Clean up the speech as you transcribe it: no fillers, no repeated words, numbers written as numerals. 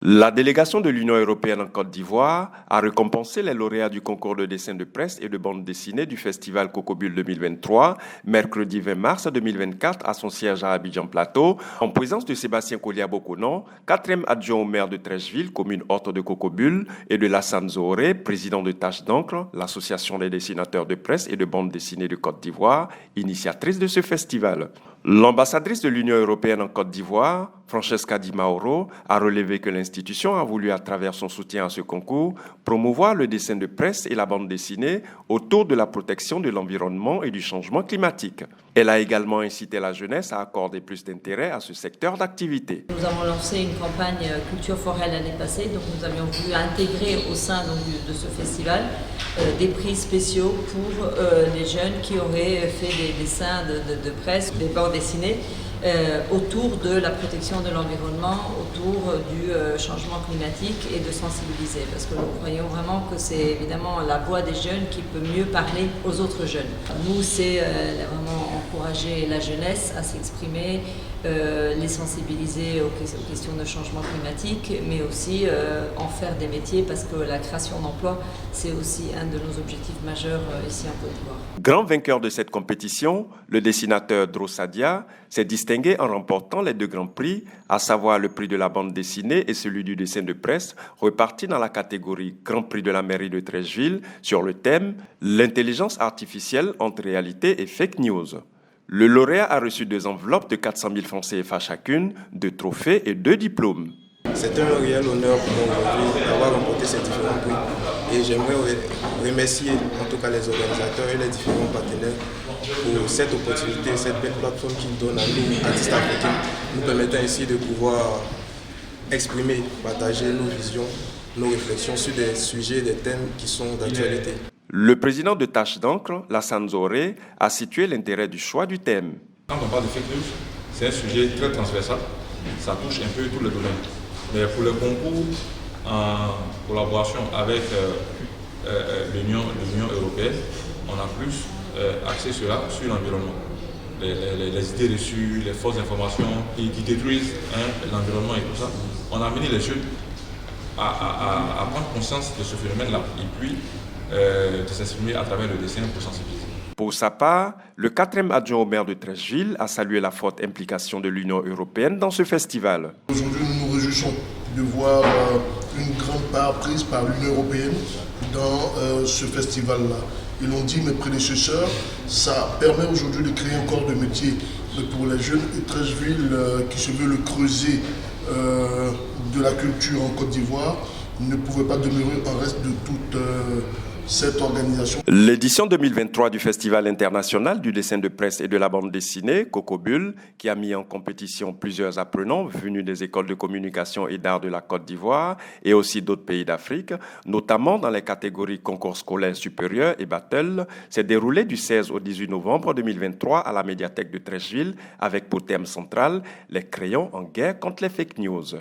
La délégation de l'Union européenne en Côte d'Ivoire a récompensé les lauréats du concours de dessin de presse et de bande dessinée du festival Cocobule 2023, mercredi 20 mars 2024 à son siège à Abidjan Plateau, en présence de Sébastien Kolia-Bokonon, quatrième adjoint au maire de Treichville, commune hôte de Cocobule, et de Lassane Zooré, président de Tache d'encre, l'association des dessinateurs de presse et de bande dessinée de Côte d'Ivoire, initiatrice de ce festival. L'ambassadrice de l'Union européenne en Côte d'Ivoire, Francesca Di Mauro, a relevé que l'institution a voulu, à travers son soutien à ce concours, promouvoir le dessin de presse et la bande dessinée autour de la protection de l'environnement et du changement climatique. Elle a également incité la jeunesse à accorder plus d'intérêt à ce secteur d'activité. Nous avons lancé une campagne Culture Forêt l'année passée, donc nous avions voulu intégrer au sein de ce festival des prix spéciaux pour les jeunes qui auraient fait des dessins de presse, des bandes dessinées autour de la protection de l'environnement, autour du changement climatique et de sensibiliser. Parce que nous croyons vraiment que c'est évidemment la voix des jeunes qui peut mieux parler aux autres jeunes. Nous, c'est vraiment encourager la jeunesse à s'exprimer, les sensibiliser aux questions de changement climatique, mais aussi en faire des métiers parce que la création d'emplois, c'est aussi un de nos objectifs majeurs ici en Côte d'Ivoire. Grand vainqueur de cette compétition, le dessinateur Drossadia s'est distingué en remportant les deux grands prix, à savoir le prix de la bande dessinée et celui du dessin de presse, repartis dans la catégorie Grand Prix de la mairie de Treichville sur le thème « L'intelligence artificielle entre réalité et fake news ». Le lauréat a reçu 2 enveloppes de 400 000 francs CFA chacune, 2 trophées et 2 diplômes. C'est un réel honneur pour moi aujourd'hui d'avoir remporté ces différents prix et j'aimerais remercier en tout cas les organisateurs et les différents partenaires pour cette opportunité, cette belle plateforme qu'ils donnent à nous, artistes africains, nous permettant ainsi de pouvoir exprimer, partager nos visions, nos réflexions sur des sujets, des thèmes qui sont d'actualité. Le président de Tache d'encre, Lassane Zooré, a situé l'intérêt du choix du thème. Quand on parle de fake news, c'est un sujet très transversal, ça touche un peu tous les domaines. Mais pour le concours, en collaboration avec l'Union européenne, on a plus axé cela sur l'environnement. Les idées reçues, les fausses informations qui détruisent l'environnement et tout ça. On a amené les jeunes à prendre conscience de ce phénomène-là et puis de s'exprimer à travers le dessin pour sensibiliser. Pour sa part, le 4e adjoint au maire de Treichville a salué la forte implication de l'Union européenne dans ce festival. Aujourd'hui, nous nous réjouissons de voir une grande part prise par l'Union européenne dans ce festival-là. Ils l'ont dit, mes prédécesseurs, ça permet aujourd'hui de créer un corps de métier pour les jeunes. Et Treichville, qui se veut le creuset de la culture en Côte d'Ivoire, ne pouvait pas demeurer en reste de toute cette organisation. L'édition 2023 du Festival international du dessin de presse et de la bande dessinée, Cocobule, qui a mis en compétition plusieurs apprenants venus des écoles de communication et d'art de la Côte d'Ivoire et aussi d'autres pays d'Afrique, notamment dans les catégories concours scolaire supérieur et battle, s'est déroulé du 16 au 18 novembre 2023 à la médiathèque de Treichville avec pour thème central les crayons en guerre contre les fake news.